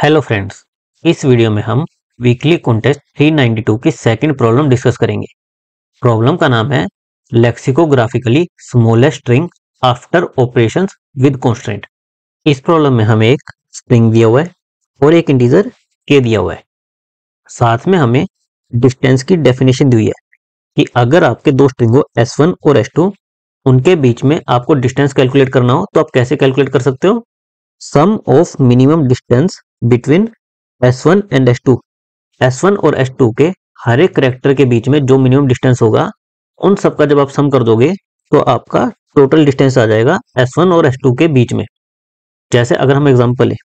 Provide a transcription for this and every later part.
Hello friends, इस video में हम वीकली कॉन्टेस्ट 392 की सेकंड प्रॉब्लम डिस्कस करेंगे। प्रॉब्लम का नाम है lexicographically smallest string after operations with constraint. इस प्रॉब्लम में हमें एक स्ट्रिंग दिया हुआ है और एक इंटीजर के दिया हुआ है। साथ में हमें डिस्टेंस की डेफिनेशन दी हुई है कि अगर आपके दो स्ट्रिंग हो S1 और S2, उनके बीच में आपको डिस्टेंस कैलकुलेट करना हो तो आप कैसे कैलकुलेट कर सकते हो? Sum of minimum distance between S1 and S2। S1 और S2 के हर एक करेक्टर के बीच में जो मिनिमम डिस्टेंस होगा, उन सब का जब आप सम कर दोगे तो आपका टोटल डिस्टेंस आ जाएगा S1 और S2 के बीच में। जैसे अगर हम एग्जांपल लें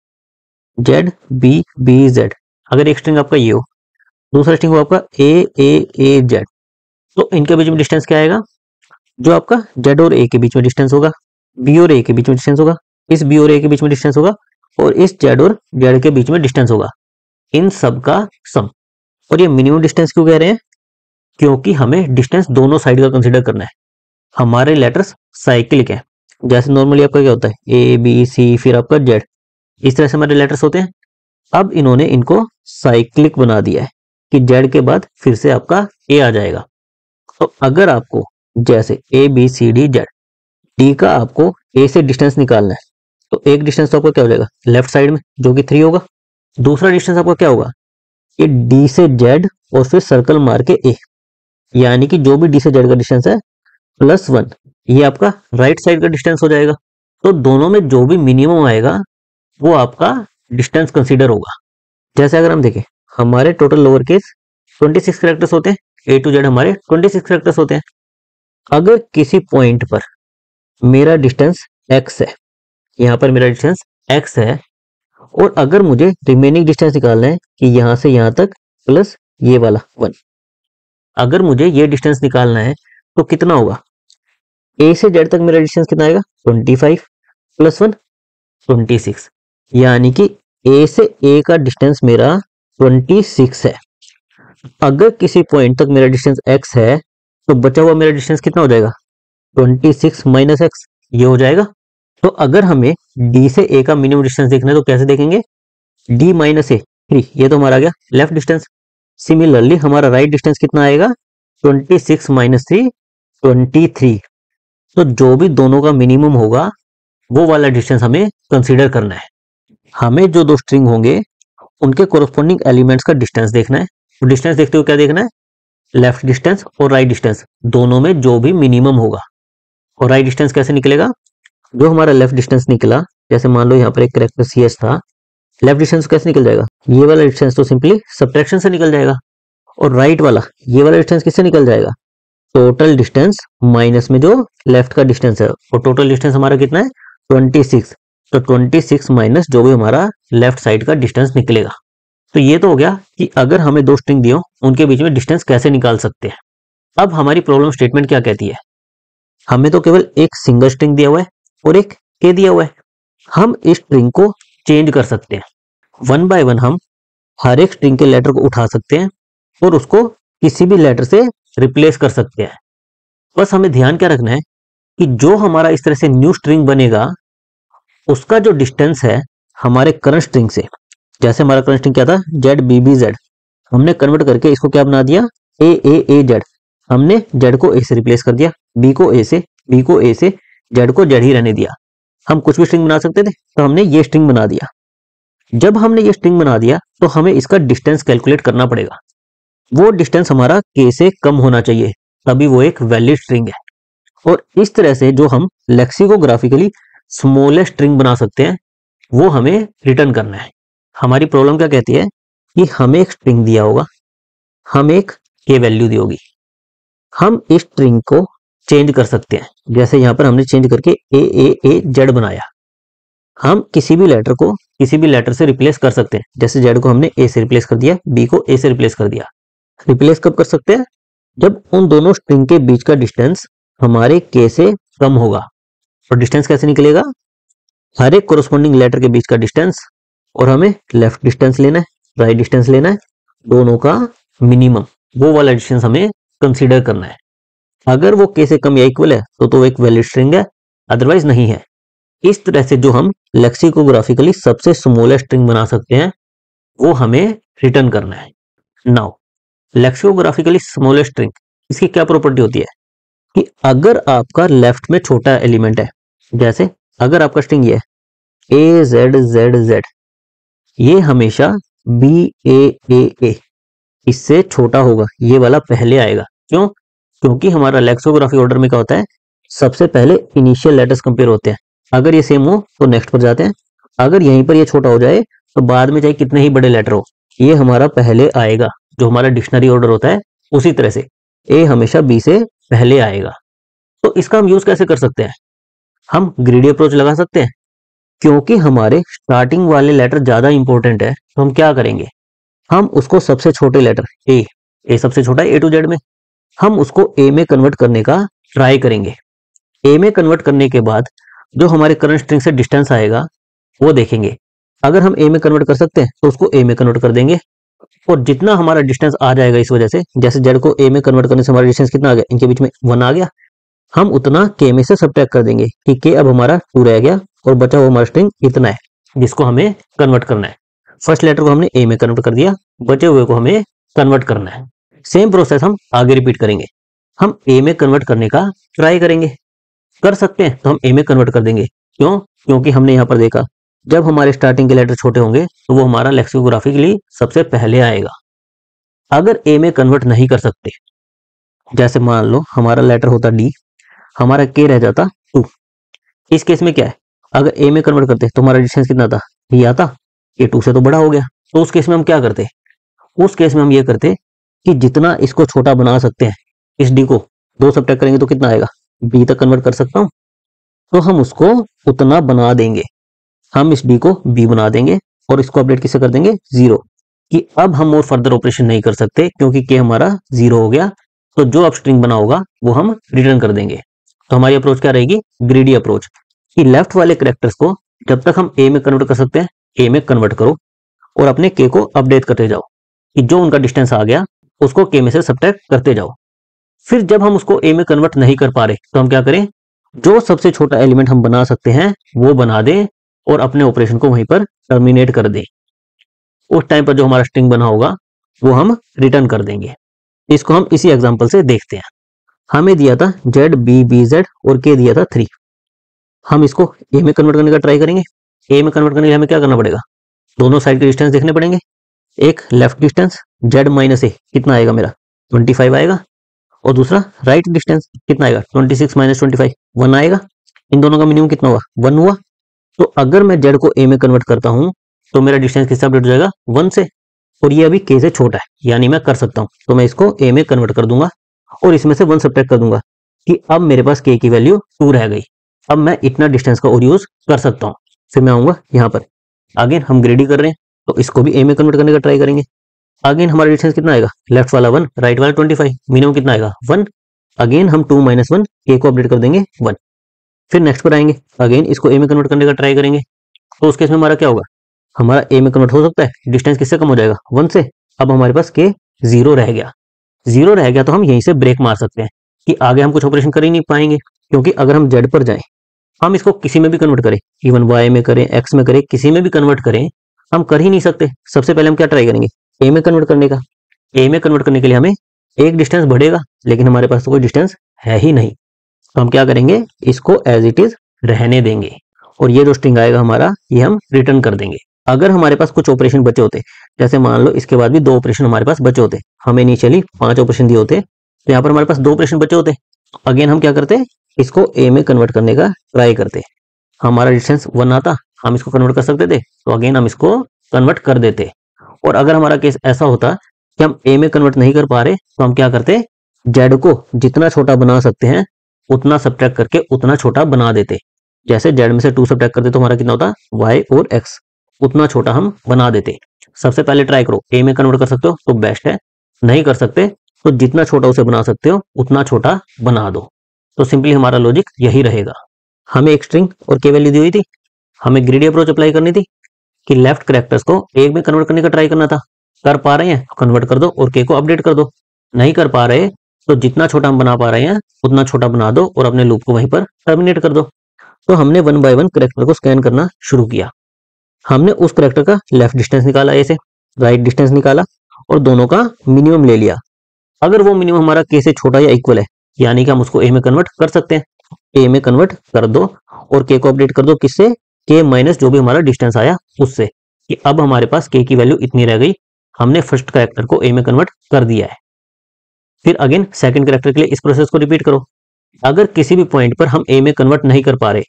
ZBBZ, अगर एक स्ट्रिंग आपका ये हो, दूसरा स्ट्रिंग हो आपका AAAZ, तो इनके बीच में डिस्टेंस क्या आएगा? जो आपका Z और A के बीच में डिस्टेंस होगा, B और A के बीच में डिस्टेंस होगा, इस B और A के बीच में डिस्टेंस होगा और इस Z और Z के बीच में डिस्टेंस होगा, इन सब का सम। और ये मिनिमम डिस्टेंस क्यों कह रहे हैं? क्योंकि हमें डिस्टेंस दोनों साइड का कंसीडर करना है। हमारे लेटर्स साइक्लिक हैं। जैसे नॉर्मली आपका क्या होता है A B C फिर आपका Z, इस तरह से हमारे लेटर्स होते हैं। अब इन्होंने इनको साइक्लिक बना दिया है कि Z के बाद फिर से आपका A आ जाएगा। तो अगर आपको जैसे ABCDZ, D का आपको A से डिस्टेंस निकालना है तो एक डिस्टेंस तो आपका क्या हो जाएगा लेफ्ट साइड में, जो कि 3 होगा। दूसरा डिस्टेंस आपका क्या होगा? ये D से Z और फिर सर्कल मार के A, यानी कि जो भी D से Z का डिस्टेंस है +1, ये आपका राइट साइड का डिस्टेंस हो जाएगा। तो दोनों में जो भी मिनिमम आएगा वो आपका डिस्टेंस कंसीडर होगा। जैसे अगर हम देखें, हमारे टोटल लोअर केस 26 कैरेक्टर्स होते हैं, A to Z हमारे 26 कैरेक्टर्स होते हैं। अगर किसी पॉइंट पर मेरा डिस्टेंस x है, यहाँ पर मेरा डिस्टेंस x है, और अगर मुझे रिमेनिंग डिस्टेंस निकालना है कि यहाँ से यहाँ तक प्लस ये वाला 1, अगर मुझे ये डिस्टेंस निकालना है तो कितना होगा? A से Z तक मेरा डिस्टेंस कितना आएगा? 25 + 1 26, यानी कि A से A का डिस्टेंस मेरा 26 है। अगर किसी पॉइंट तक मेरा डिस्टेंस x है तो बचा हुआ मेरा डिस्टेंस कितना हो जाएगा? 26 - x, ये हो जाएगा। तो अगर हमें D से A का मिनिमम डिस्टेंस देखना है तो कैसे देखेंगे? D - A 3, ये तो हमारा आ गया लेफ्ट डिस्टेंस। सिमिलरली हमारा राइट डिस्टेंस कितना आएगा? 26 - 3 23। तो जो भी दोनों का मिनिमम होगा वो वाला डिस्टेंस हमें कंसीडर करना है। हमें जो दो स्ट्रिंग होंगे उनके कोरस्पॉन्डिंग एलिमेंट्स का डिस्टेंस देखना है। तो डिस्टेंस देखते हुए क्या देखना है? लेफ्ट डिस्टेंस और राइट डिस्टेंस, दोनों में जो भी मिनिमम होगा। और राइट डिस्टेंस कैसे निकलेगा? जो हमारा लेफ्ट डिस्टेंस निकला, जैसे मान लो यहाँ पर एक कैरेक्टर CS था, लेफ्ट डिस्टेंस कैसे निकल जाएगा? ये वाला डिस्टेंस तो सिंपली सब्ट्रैक्शन से निकल जाएगा। और राइट वाला, ये वाला डिस्टेंस किससे निकल जाएगा? टोटल डिस्टेंस माइनस में जो लेफ्ट का डिस्टेंस है, और टोटल डिस्टेंस हमारा कितना है? 26। तो 26 माइनस जो भी हमारा लेफ्ट साइड का डिस्टेंस निकलेगा। तो ये तो हो गया कि अगर हमें दो स्ट्रिंग दियो उनके बीच में डिस्टेंस कैसे निकाल सकते हैं। अब हमारी प्रॉब्लम स्टेटमेंट क्या कहती है? हमें तो केवल एक सिंगल स्ट्रिंग दिया हुआ है और एक के दिया हुआ है। हम इस स्ट्रिंग को चेंज कर सकते हैं। 1 बाय 1 हम हर एक स्ट्रिंग के लेटर को उठा सकते हैं और उसको किसी भी लेटर से रिप्लेस कर सकते हैं। बस हमें ध्यान क्या रखना है कि जो हमारा इस तरह से न्यू स्ट्रिंग बनेगा उसका जो डिस्टेंस है हमारे करंट स्ट्रिंग से, जैसे हमारा करंट स्ट्रिंग क्या था? ZBBZ, हमने कन्वर्ट करके इसको क्या बना दिया? AAAZ। हमने Z को A से रिप्लेस कर दिया, B को A से, B को A से, Z को Z ही रहने दिया। हम कुछ भी स्ट्रिंग बना सकते थे तो हमने ये स्ट्रिंग बना दिया। जब हमने ये स्ट्रिंग बना दिया तो हमें इसका डिस्टेंस कैलकुलेट करना पड़ेगा। वो डिस्टेंस हमारा K से कम होना चाहिए, तभी वो एक वैलिड स्ट्रिंग है। और इस तरह से जो हम लेक्सिकोग्राफिकली स्मॉलेस्ट स्ट्रिंग बना सकते हैं वो हमें रिटर्न करना है। हमारी प्रॉब्लम क्या कहती है कि हमें एक स्ट्रिंग दिया होगा, हम एक K वैल्यू दी होगी, हम इस स्ट्रिंग को चेंज कर सकते हैं। जैसे यहाँ पर हमने चेंज करके AAAZ बनाया। हम किसी भी लेटर को किसी भी लेटर से रिप्लेस कर सकते हैं। जैसे Z को हमने A से रिप्लेस कर दिया, B को A से रिप्लेस कर दिया। रिप्लेस कब कर सकते हैं? जब उन दोनों स्ट्रिंग के बीच का डिस्टेंस हमारे K से कम होगा। और डिस्टेंस कैसे निकलेगा? हर एक कोरस्पॉन्डिंग लेटर के बीच का डिस्टेंस, और हमें लेफ्ट डिस्टेंस लेना है, राइट डिस्टेंस लेना है, दोनों का मिनिमम, वो वाला डिस्टेंस हमें कंसीडर करना है। अगर वो K से कम या इक्वल है तो एक वैलिड स्ट्रिंग है, अदरवाइज नहीं है। इस तरह से जो हम लेक्सिकोग्राफिकली सबसे स्मॉलेस्ट स्ट्रिंग बना सकते हैं वो हमें रिटर्न करना है। नाउ लेक्सिकोग्राफिकली स्मॉलेस्ट स्ट्रिंग, इसकी क्या प्रॉपर्टी होती है कि अगर आपका लेफ्ट में छोटा एलिमेंट है, जैसे अगर आपका स्ट्रिंग ये है ए जेड जेड जेड, ये हमेशा बी ए इससे छोटा होगा, ये वाला पहले आएगा। क्यों? क्योंकि हमारा लेक्सिकोग्राफी ऑर्डर में क्या होता है, सबसे पहले इनिशियल लेटर्स कंपेयर होते हैं। अगर ये सेम हो तो नेक्स्ट पर जाते हैं, अगर यहीं पर ये छोटा हो जाए तो बाद में चाहे कितने ही बड़े लेटर हो ये हमारा पहले आएगा। जो हमारा डिक्शनरी ऑर्डर होता है उसी तरह से ए हमेशा बी से पहले आएगा। तो इसका हम यूज कैसे कर सकते हैं, हम ग्रीडी अप्रोच लगा सकते हैं। क्योंकि हमारे स्टार्टिंग वाले लेटर ज्यादा इंपॉर्टेंट है तो हम क्या करेंगे, हम उसको सबसे छोटे लेटर ए सबसे छोटा है ए टू जेड में, हम उसको ए में कन्वर्ट करने का ट्राई करेंगे। ए में कन्वर्ट करने के बाद जो हमारे करंट स्ट्रिंग से डिस्टेंस आएगा वो देखेंगे। अगर हम ए में कन्वर्ट कर सकते हैं तो उसको ए में कन्वर्ट कर देंगे, और जितना हमारा डिस्टेंस आ जाएगा इस वजह से, जैसे जेड को ए में कन्वर्ट करने से हमारा डिस्टेंस कितना आ गया, इनके बीच में 1 आ गया, हम उतना के में से सबट्रैक्ट कर देंगे कि के अब हमारा 2 रह गया और बचा हुआ हमारा स्ट्रिंग इतना है जिसको हमें कन्वर्ट करना है। फर्स्ट लेटर को हमने ए में कन्वर्ट कर दिया, बचे हुए को हमें कन्वर्ट करना है। सेम प्रोसेस हम आगे रिपीट करेंगे। हम ए में कन्वर्ट करने का ट्राई करेंगे, कर सकते हैं तो हम ए में कन्वर्ट कर देंगे। क्यों? क्योंकि हमने यहाँ पर देखा जब हमारे स्टार्टिंग के लेटर छोटे होंगे तो वो हमारा लेक्सिकोग्राफिकली सबसे पहले आएगा। अगर ए में कन्वर्ट नहीं कर सकते, जैसे मान लो हमारा लेटर होता डी, हमारा के रह जाता 2, इस केस में क्या है, अगर ए में कन्वर्ट करते तो हमारा डिस्टेंस कितना था, डी आता, ये 2 से तो बड़ा हो गया। तो उस केस में हम क्या करते, उस केस में हम ये करते कि जितना इसको छोटा बना सकते हैं, इस डी को 2 सबट्रैक्ट करेंगे तो कितना आएगा, बी तक कन्वर्ट कर सकता हूँ, तो हम उसको उतना बना देंगे। हम इस डी को बी बना देंगे और इसको अपडेट किससे कर देंगे, 0, कि अब हम और फर्दर ऑपरेशन नहीं कर सकते क्योंकि के हमारा 0 हो गया। तो जो अब स्ट्रिंग बना होगा वो हम रिटर्न कर देंगे। तो हमारी अप्रोच क्या रहेगी, ग्रीडी अप्रोच, कि लेफ्ट वाले कैरेक्टर्स को जब तक हम ए में कन्वर्ट कर सकते हैं ए में कन्वर्ट करो और अपने के को अपडेट करते जाओ कि जो उनका डिस्टेंस आ गया उसको के में से सबट्रैक्ट करते जाओ। फिर जब हम उसको ए में कन्वर्ट नहीं कर पा रहे तो हम क्या करें, जो सबसे छोटा एलिमेंट हम बना सकते हैं वो बना दें और अपने ऑपरेशन को वहीं पर टर्मिनेट कर दें। उस टाइम पर जो हमारा स्ट्रिंग बना होगा वो हम रिटर्न कर देंगे। इसको हम इसी एग्जांपल से देखते हैं। हमें दिया था जेड बी बी जेड और के दिया था 3, हम इसको ए में कन्वर्ट करने का ट्राई करेंगे। ए में कन्वर्ट करने के लिए हमें क्या करना पड़ेगा, दोनों साइड के डिस्टेंस देखने पड़ेंगे। एक लेफ्ट डिस्टेंस जेड माइनस ए कितना आएगा मेरा, 25 आएगा, और दूसरा राइट डिस्टेंस कितना आएगा, 26 माइनस 25 1 आएगा। इन दोनों का मिनिमम कितना हुआ, 1 हुआ। तो अगर मैं जेड को ए में कन्वर्ट करता हूं तो मेरा डिस्टेंस किससे अपडेट हो जाएगा, 1 से, और ये अभी के से छोटा है यानी मैं कर सकता हूं। तो मैं इसको ए में कन्वर्ट कर दूंगा और इसमें से 1 सब्ट्रैक्ट कर दूंगा कि अब मेरे पास के की वैल्यू 2 रह गई। अब मैं इतना डिस्टेंस का और यूज कर सकता हूँ। फिर मैं आऊंगा यहाँ पर, अगेन हम ग्रेडी कर रहे हैं तो इसको भी ए में कन्वर्ट करने का ट्राई करेंगे। अगेन हमारा डिस्टेंस कितना आएगा, लेफ्ट वाला 1 राइट वाला 25, मिनिमम कितना आएगा 1। अगेन हम 2 माइनस 1 के को अपडेट कर देंगे 1। फिर नेक्स्ट पर आएंगे, अगेन इसको ए में कन्वर्ट करने का ट्राई करेंगे। तो उस केस में हमारा क्या होगा, हमारा ए में कन्वर्ट हो सकता है, डिस्टेंस किससे कम हो जाएगा, 1 से। अब हमारे पास के 0 रह गया, 0 रह गया तो हम यहीं से ब्रेक मार सकते हैं कि आगे हम कुछ ऑपरेशन कर ही नहीं पाएंगे। क्योंकि अगर हम जेड पर जाएं, हम इसको किसी में भी कन्वर्ट करें, इवन वाई में करें, एक्स में करें, किसी में भी कन्वर्ट करें, हम कर ही नहीं सकते। सबसे पहले हम क्या ट्राई करेंगे, ए में कन्वर्ट करने का। ए में कन्वर्ट करने के लिए हमें एक डिस्टेंस बढ़ेगा, लेकिन हमारे पास तो कोई डिस्टेंस है ही नहीं। तो हम क्या करेंगे, इसको एज इट इज रहने देंगे और ये जो स्ट्रिंग आएगा हमारा ये हम रिटर्न कर देंगे। अगर हमारे पास कुछ ऑपरेशन बचे होते, जैसे मान लो इसके बाद भी 2 ऑपरेशन हमारे पास बचे होते, हमें इनिशियली 5 ऑपरेशन दिए होते, तो यहाँ पर हमारे पास 2 ऑपरेशन बचे होते। अगेन हम क्या करते, इसको ए में कन्वर्ट करने का ट्राई करते। हमारा डिस्टेंस 1 आता, हम इसको कन्वर्ट कर सकते थे, तो अगेन हम इसको कन्वर्ट कर देते। और अगर हमारा केस ऐसा होता कि हम ए में कन्वर्ट नहीं कर पा रहे तो हम क्या करते, जेड को जितना छोटा बना सकते हैं उतना सब्ट्रैक्ट करके उतना छोटा बना देते। जैसे जेड में से 2 सब्ट्रैक्ट करते तो हमारा कितना होता, वाई और एक्स, उतना छोटा हम बना देते। सबसे पहले ट्राई करो, ए में कन्वर्ट कर सकते हो तो बेस्ट है, नहीं कर सकते तो जितना छोटा उसे बना सकते हो उतना छोटा बना दो। तो सिंपली हमारा लॉजिक यही रहेगा। हमें एक स्ट्रिंग और के वैल्यू दी हुई थी, हमें ग्रीडी अप्रोच अप्लाई करनी थी कि लेफ्ट कैरेक्टर्स को एक में कन्वर्ट करने का ट्राई करना था। कर पा रहे हैं तो कन्वर्ट कर दो और के को अपडेट कर दो, नहीं कर पा रहे तो जितना छोटा हम बना पा रहे हैं उतना छोटा बना दो और अपने लूप को वहीं पर टर्मिनेट कर दो। तो हमने 1 बाय 1 कैरेक्टर को स्कैन करना शुरू किया। हमने उस कैरेक्टर का लेफ्ट डिस्टेंस निकाला ए से, राइट डिस्टेंस निकाला और दोनों का मिनिमम ले लिया। अगर वो मिनिमम हमारा के से छोटा या इक्वल है, यानी कि हम उसको ए में कन्वर्ट कर सकते हैं। ए में कन्वर्ट कर दो और के को अपडेट कर दो किससे, के माइनस जो भी हमारा डिस्टेंस आया उससे, कि अब हमारे पास के की वैल्यू इतनी रह गई। हमने फर्स्ट कैरेक्टर को ए में कन्वर्ट कर दिया है। फिर अगेन सेकंड कैरेक्टर के लिए इस प्रोसेस को रिपीट करो। अगर किसी भी पॉइंट पर हम ए में कन्वर्ट नहीं कर पा रहे,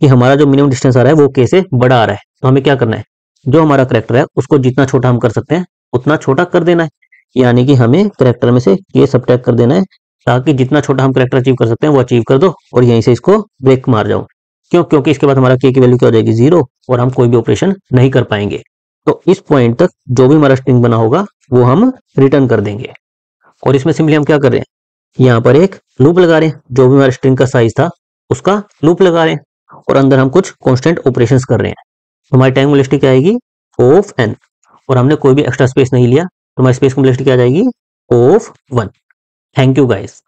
कि हमारा जो मिनिमम डिस्टेंस आ रहा है वो के से बड़ा आ रहा है, तो हमें क्या करना है, जो हमारा कैरेक्टर है उसको जितना छोटा हम कर सकते हैं उतना छोटा कर देना है। यानी कि हमें कैरेक्टर में से के सबट्रैक्ट कर देना है, ताकि जितना छोटा हम कैरेक्टर अचीव कर सकते हैं वो अचीव कर दो और यहीं से इसको ब्रेक मार जाओ। क्यों? क्योंकि इसके बाद हमारा के की वैल्यू क्या हो जाएगी, 0, और हम कोई भी ऑपरेशन नहीं कर पाएंगे। तो इस पॉइंट तक जो भी हमारा स्ट्रिंग बना होगा वो हम रिटर्न कर देंगे। और इसमें सिंपली हम क्या कर रहे हैं, यहाँ पर एक लूप लगा रहे हैं, जो भी हमारा स्ट्रिंग का साइज था उसका लूप लगा रहे हैं, और अंदर हम कुछ कांस्टेंट ऑपरेशंस कर रहे हैं। हमारी टाइम कॉम्प्लेक्सिटी क्या आएगी, ऑफ n, और हमने कोई भी एक्स्ट्रा स्पेस नहीं लिया, तो हमारी स्पेस कॉम्प्लेक्सिटी क्या आ जाएगी, ऑफ 1। Thank you guys.